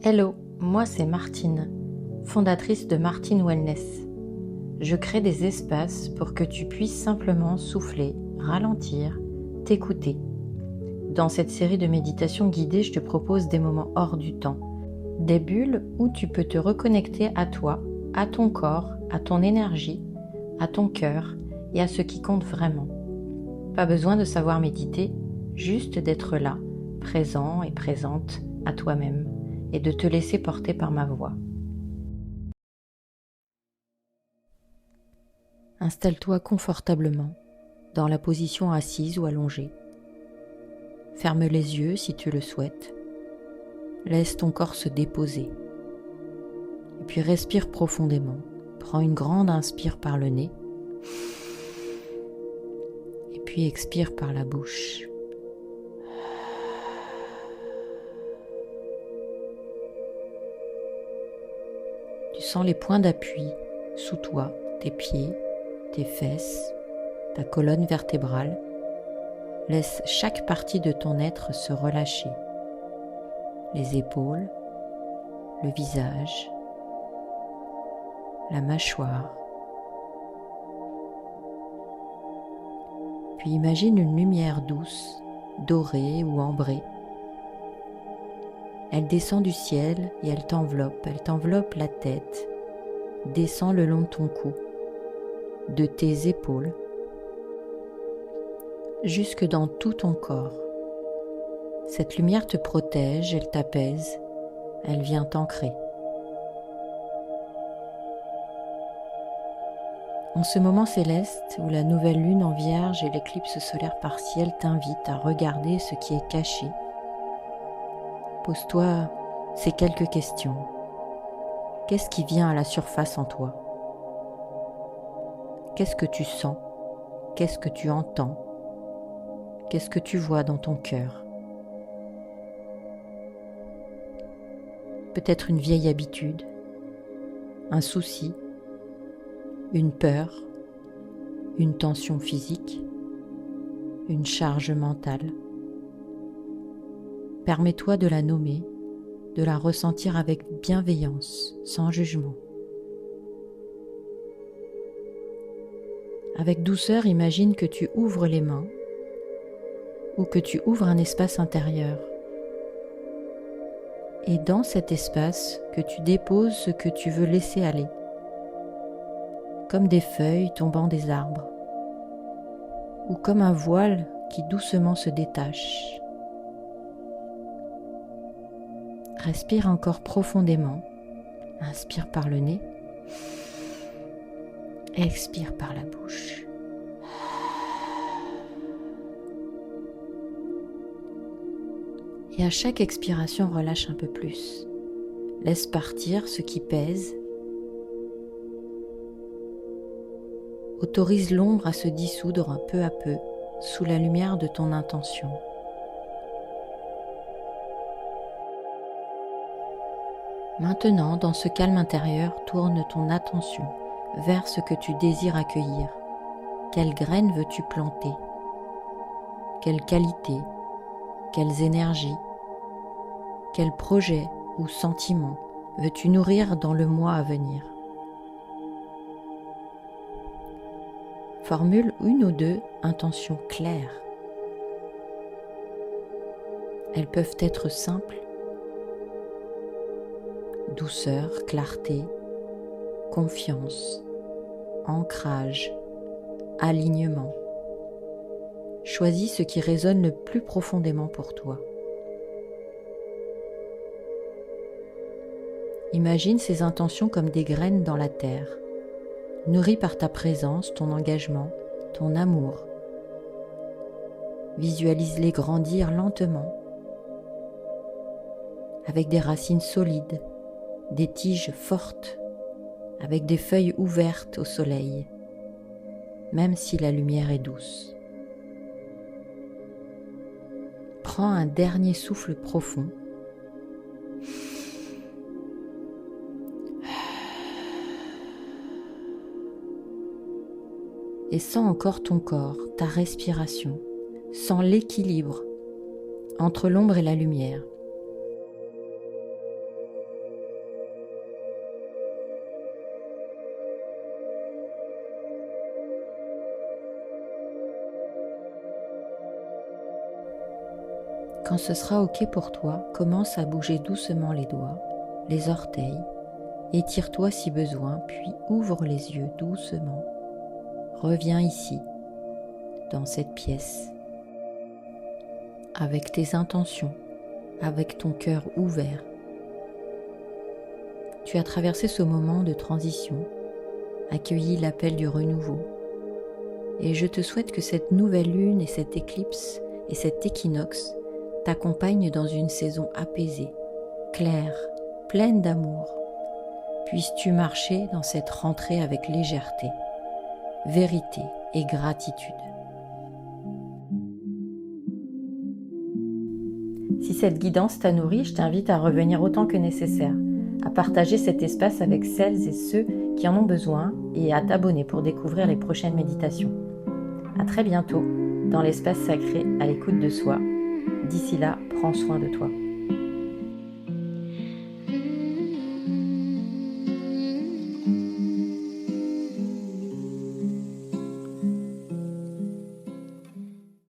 Hello, moi c'est Martine, fondatrice de Martine Wellness. Je crée des espaces pour que tu puisses simplement souffler, ralentir, t'écouter. Dans cette série de méditations guidées, je te propose des moments hors du temps, des bulles où tu peux te reconnecter à toi, à ton corps, à ton énergie, à ton cœur et à ce qui compte vraiment. Pas besoin de savoir méditer, juste d'être là, présent et présente à toi-même et de te laisser porter par ma voix. Installe-toi confortablement dans la position assise ou allongée. Ferme les yeux si tu le souhaites. Laisse ton corps se déposer. Et puis respire profondément. Prends une grande inspire par le nez. Et puis expire par la bouche. Tu sens les points d'appui sous toi, tes pieds, tes fesses, ta colonne vertébrale. Laisse chaque partie de ton être se relâcher. Les épaules, le visage, la mâchoire. Puis imagine une lumière douce, dorée ou ambrée. Elle descend du ciel et elle t'enveloppe la tête, descend le long de ton cou, de tes épaules, jusque dans tout ton corps. Cette lumière te protège, elle t'apaise, elle vient t'ancrer. En ce moment céleste où la nouvelle lune en vierge et l'éclipse solaire partielle t'invitent à regarder ce qui est caché, pose-toi ces quelques questions. Qu'est-ce qui vient à la surface en toi? Qu'est-ce que tu sens? Qu'est-ce que tu entends? Qu'est-ce que tu vois dans ton cœur? Peut-être une vieille habitude, un souci, une peur, une tension physique, une charge mentale. Permets-toi de la nommer, de la ressentir avec bienveillance, sans jugement. Avec douceur, imagine que tu ouvres les mains ou que tu ouvres un espace intérieur. Et dans cet espace, que tu déposes ce que tu veux laisser aller, comme des feuilles tombant des arbres, ou comme un voile qui doucement se détache. Respire encore profondément, inspire par le nez, expire par la bouche. Et à chaque expiration, relâche un peu plus. Laisse partir ce qui pèse. Autorise l'ombre à se dissoudre peu à peu sous la lumière de ton intention. Maintenant, dans ce calme intérieur, tourne ton attention vers ce que tu désires accueillir. Quelles graines veux-tu planter? Quelles qualités? Quelles énergies? Quels projets ou sentiments veux-tu nourrir dans le mois à venir? Formule une ou deux intentions claires. Elles peuvent être simples: douceur, clarté, confiance, ancrage, alignement. Choisis ce qui résonne le plus profondément pour toi. Imagine ces intentions comme des graines dans la terre, nourries par ta présence, ton engagement, ton amour. Visualise-les grandir lentement, avec des racines solides, des tiges fortes, avec des feuilles ouvertes au soleil, même si la lumière est douce. Prends un dernier souffle profond. Et sens encore ton corps, ta respiration. Sens l'équilibre entre l'ombre et la lumière. Quand ce sera OK pour toi, commence à bouger doucement les doigts, les orteils, étire-toi si besoin, puis ouvre les yeux doucement. Reviens ici, dans cette pièce, avec tes intentions, avec ton cœur ouvert. Tu as traversé ce moment de transition, accueilli l'appel du renouveau, et je te souhaite que cette nouvelle lune et cette éclipse et cet équinoxe t'accompagnent dans une saison apaisée, claire, pleine d'amour. Puisses-tu marcher dans cette rentrée avec légèreté, vérité et gratitude. Si cette guidance t'a nourri, je t'invite à revenir autant que nécessaire, à partager cet espace avec celles et ceux qui en ont besoin et à t'abonner pour découvrir les prochaines méditations. À très bientôt dans l'espace sacré à l'écoute de soi. D'ici là, prends soin de toi.